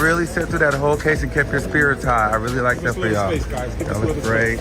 really sat through that whole case and kept your spirits high. I really like that for y'all. Y'all look great.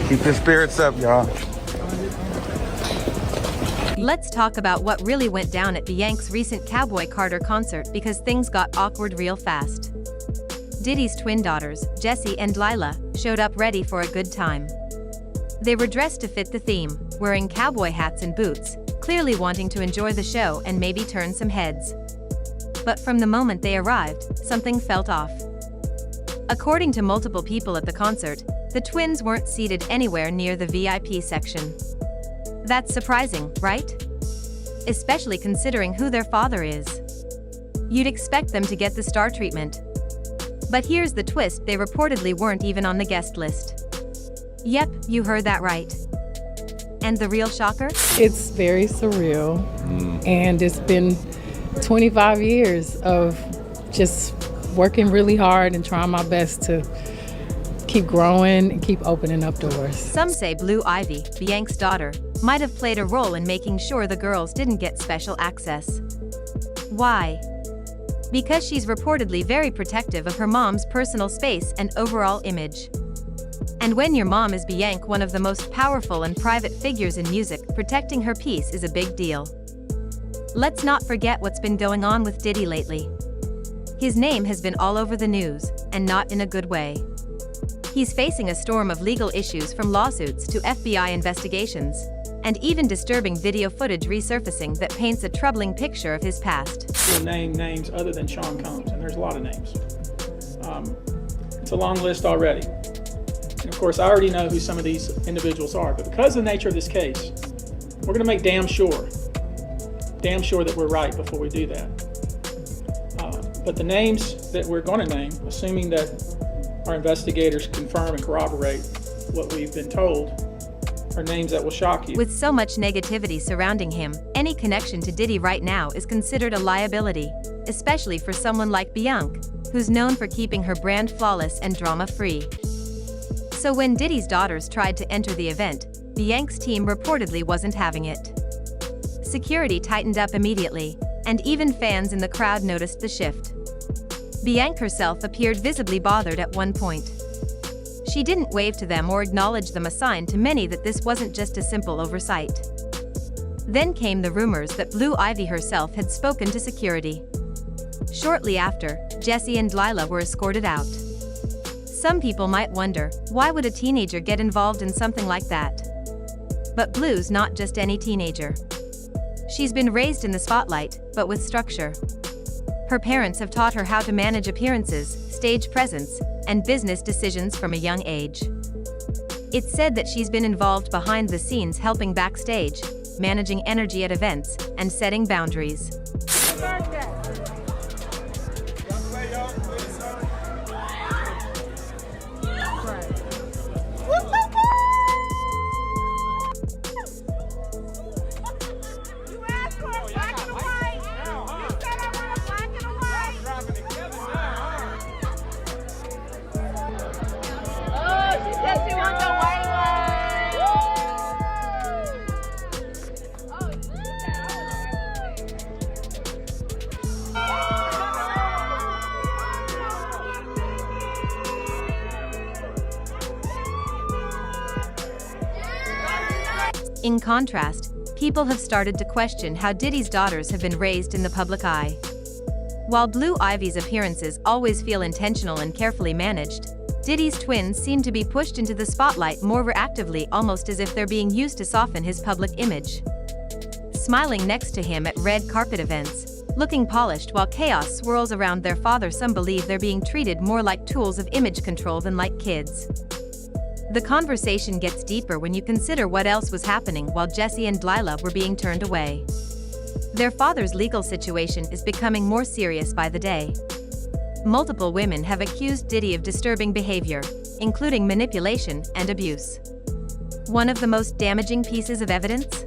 Keep your spirits up, y'all. Let's talk about what really went down at Beyoncé's recent Cowboy Carter concert, because things got awkward real fast. Diddy's twin daughters, Jessie and Lila, showed up ready for a good time. They were dressed to fit the theme, wearing cowboy hats and boots, clearly wanting to enjoy the show and maybe turn some heads. But from the moment they arrived, something felt off. According to multiple people at the concert, the twins weren't seated anywhere near the VIP section. That's surprising, right? Especially considering who their father is. You'd expect them to get the star treatment. But here's the twist: they reportedly weren't even on the guest list. Yep, you heard that right. And the real shocker? It's very surreal, and it's been 25 years of just working really hard and trying my best to keep growing and keep opening up doors. Some say Blue Ivy, Beyoncé's daughter, might have played a role in making sure the girls didn't get special access. Why? Because she's reportedly very protective of her mom's personal space and overall image. And when your mom is Beyoncé, one of the most powerful and private figures in music, protecting her peace is a big deal. Let's not forget what's been going on with Diddy lately. His name has been all over the news, and not in a good way. He's facing a storm of legal issues, from lawsuits to FBI investigations, and even disturbing video footage resurfacing that paints a troubling picture of his past. We'll name names other than Sean Combs, and there's a lot of names. It's a long list already. And of course, I already know who some of these individuals are, but because of the nature of this case, we're gonna make damn sure that we're right before we do that. But the names that we're gonna name, assuming that our investigators confirm and corroborate what we've been told, are names that will shock you. With so much negativity surrounding him, any connection to Diddy right now is considered a liability, especially for someone like Beyoncé, who's known for keeping her brand flawless and drama-free. So when Diddy's daughters tried to enter the event, Beyoncé's team reportedly wasn't having it. Security tightened up immediately, and even fans in the crowd noticed the shift. Beyoncé herself appeared visibly bothered at one point. She didn't wave to them or acknowledge them, a sign to many that this wasn't just a simple oversight. Then came the rumors that Blue Ivy herself had spoken to security. Shortly after, Jessie and Lila were escorted out. Some people might wonder, why would a teenager get involved in something like that? But Blue's not just any teenager. She's been raised in the spotlight, but with structure. Her parents have taught her how to manage appearances, stage presence, and business decisions from a young age. It's said that she's been involved behind the scenes, helping backstage, managing energy at events, and setting boundaries. In contrast, people have started to question how Diddy's daughters have been raised in the public eye. While Blue Ivy's appearances always feel intentional and carefully managed, Diddy's twins seem to be pushed into the spotlight more reactively, almost as if they're being used to soften his public image. Smiling next to him at red carpet events, looking polished while chaos swirls around their father, some believe they're being treated more like tools of image control than like kids. The conversation gets deeper when you consider what else was happening while Jessie and Lila were being turned away. Their father's legal situation is becoming more serious by the day. Multiple women have accused Diddy of disturbing behavior, including manipulation and abuse. One of the most damaging pieces of evidence?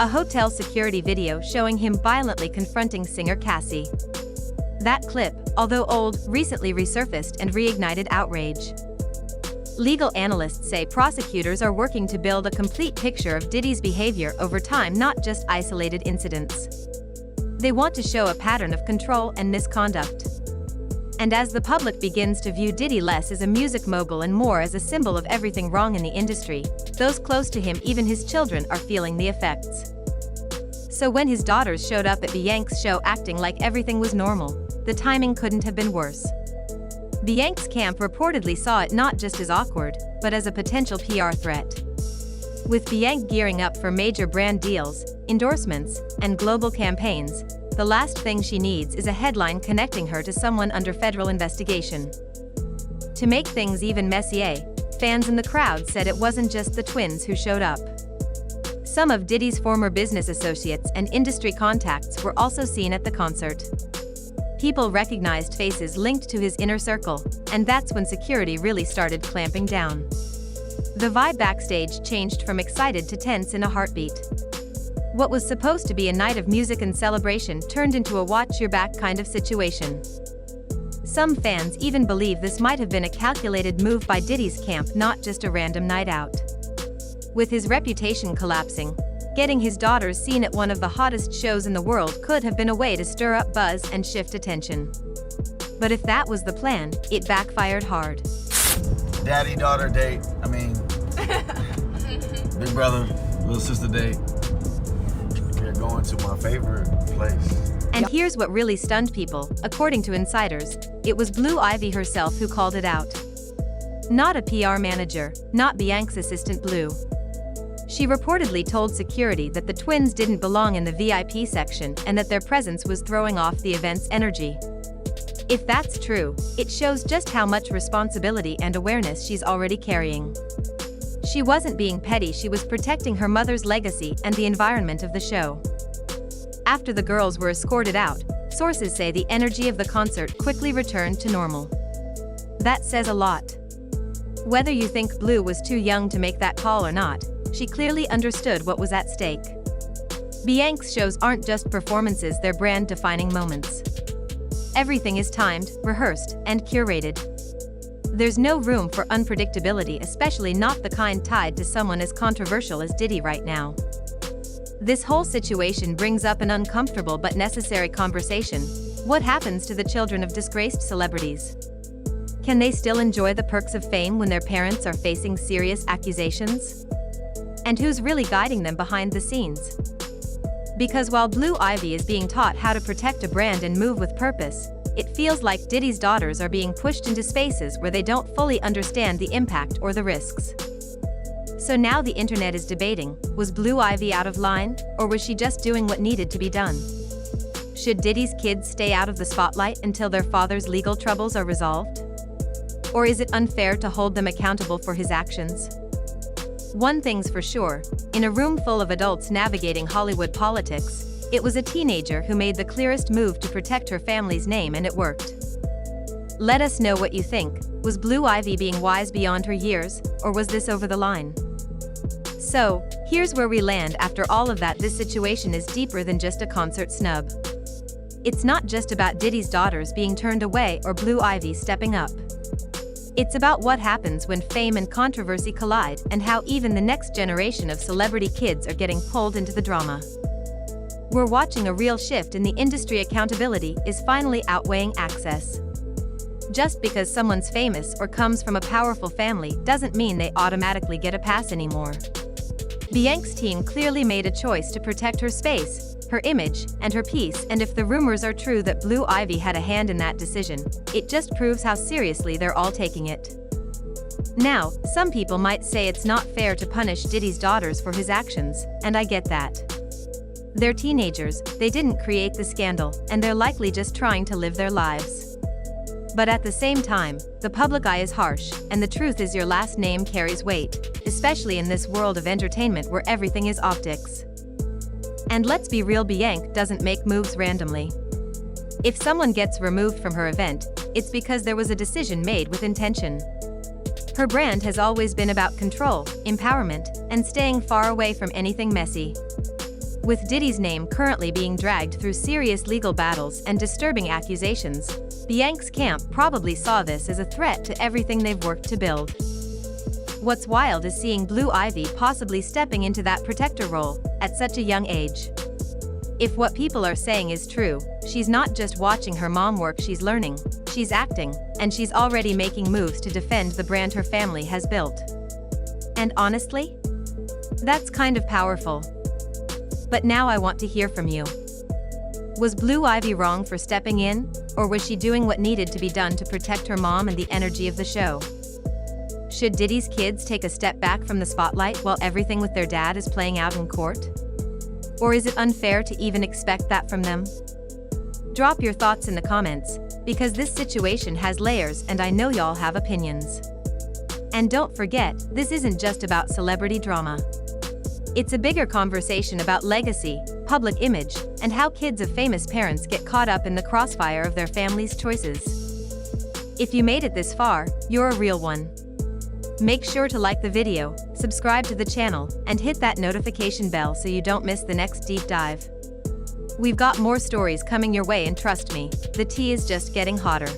A hotel security video showing him violently confronting singer Cassie. That clip, although old, recently resurfaced and reignited outrage. Legal analysts say prosecutors are working to build a complete picture of Diddy's behavior over time, not just isolated incidents. They want to show a pattern of control and misconduct. And as the public begins to view Diddy less as a music mogul and more as a symbol of everything wrong in the industry, those close to him, even his children, are feeling the effects. So when his daughters showed up at Beyoncé's show acting like everything was normal, the timing couldn't have been worse. Beyoncé's camp reportedly saw it not just as awkward, but as a potential PR threat. With Beyoncé gearing up for major brand deals, endorsements, and global campaigns, the last thing she needs is a headline connecting her to someone under federal investigation. To make things even messier, fans in the crowd said it wasn't just the twins who showed up. Some of Diddy's former business associates and industry contacts were also seen at the concert. People recognized faces linked to his inner circle, and that's when security really started clamping down. The vibe backstage changed from excited to tense in a heartbeat. What was supposed to be a night of music and celebration turned into a watch-your-back kind of situation. Some fans even believe this might have been a calculated move by Diddy's camp, not just a random night out. With his reputation collapsing, getting his daughters seen at one of the hottest shows in the world could have been a way to stir up buzz and shift attention. But if that was the plan, it backfired hard. Daddy-daughter date. Big brother, little sister date. We're going to my favorite place. And here's what really stunned people. According to insiders, it was Blue Ivy herself who called it out. Not a PR manager, not Beyoncé's assistant Blue. She reportedly told security that the twins didn't belong in the VIP section and that their presence was throwing off the event's energy. If that's true, it shows just how much responsibility and awareness she's already carrying. She wasn't being petty, she was protecting her mother's legacy and the environment of the show. After the girls were escorted out, sources say the energy of the concert quickly returned to normal. That says a lot. Whether you think Blue was too young to make that call or not, she clearly understood what was at stake. Beyoncé's shows aren't just performances, they're brand-defining moments. Everything is timed, rehearsed, and curated. There's no room for unpredictability, especially not the kind tied to someone as controversial as Diddy right now. This whole situation brings up an uncomfortable but necessary conversation. What happens to the children of disgraced celebrities? Can they still enjoy the perks of fame when their parents are facing serious accusations? And who's really guiding them behind the scenes? Because while Blue Ivy is being taught how to protect a brand and move with purpose, it feels like Diddy's daughters are being pushed into spaces where they don't fully understand the impact or the risks. So now the internet is debating, was Blue Ivy out of line, or was she just doing what needed to be done? Should Diddy's kids stay out of the spotlight until their father's legal troubles are resolved? Or is it unfair to hold them accountable for his actions? One thing's for sure, in a room full of adults navigating Hollywood politics, it was a teenager who made the clearest move to protect her family's name, and it worked. Let us know what you think. Was Blue Ivy being wise beyond her years, or was this over the line? So, here's where we land after all of that. This situation is deeper than just a concert snub. It's not just about Diddy's daughters being turned away or Blue Ivy stepping up. It's about what happens when fame and controversy collide, and how even the next generation of celebrity kids are getting pulled into the drama. We're watching a real shift in the industry. Accountability is finally outweighing access. Just because someone's famous or comes from a powerful family doesn't mean they automatically get a pass anymore. Beyoncé's team clearly made a choice to protect her space, her image, and her peace, and if the rumors are true that Blue Ivy had a hand in that decision, it just proves how seriously they're all taking it. Now, some people might say it's not fair to punish Diddy's daughters for his actions, and I get that. They're teenagers, they didn't create the scandal, and they're likely just trying to live their lives. But at the same time, the public eye is harsh, and the truth is your last name carries weight, especially in this world of entertainment where everything is optics. And let's be real, Beyoncé doesn't make moves randomly. If someone gets removed from her event, it's because there was a decision made with intention. Her brand has always been about control, empowerment, and staying far away from anything messy. With Diddy's name currently being dragged through serious legal battles and disturbing accusations, Beyoncé's camp probably saw this as a threat to everything they've worked to build. What's wild is seeing Blue Ivy possibly stepping into that protector role at such a young age. If what people are saying is true, she's not just watching her mom work, she's learning, she's acting, and she's already making moves to defend the brand her family has built. And honestly, that's kind of powerful. But now I want to hear from you. Was Blue Ivy wrong for stepping in, or was she doing what needed to be done to protect her mom and the energy of the show? Should Diddy's kids take a step back from the spotlight while everything with their dad is playing out in court? Or is it unfair to even expect that from them? Drop your thoughts in the comments, because this situation has layers and I know y'all have opinions. And don't forget, this isn't just about celebrity drama. It's a bigger conversation about legacy, public image, and how kids of famous parents get caught up in the crossfire of their family's choices. If you made it this far, you're a real one. Make sure to like the video, subscribe to the channel, and hit that notification bell so you don't miss the next deep dive. We've got more stories coming your way, and trust me, the tea is just getting hotter.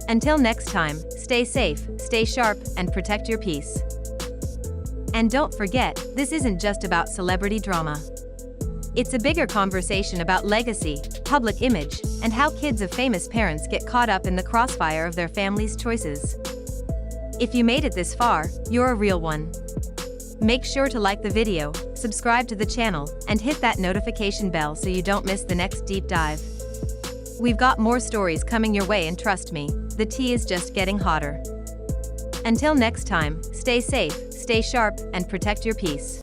Until next time, stay safe, stay sharp, and protect your peace. And don't forget, this isn't just about celebrity drama. It's a bigger conversation about legacy, public image, and how kids of famous parents get caught up in the crossfire of their family's choices. If you made it this far, you're a real one. Make sure to like the video, subscribe to the channel, and hit that notification bell so you don't miss the next deep dive. We've got more stories coming your way, and trust me, the tea is just getting hotter. Until next time, stay safe, stay sharp, and protect your peace.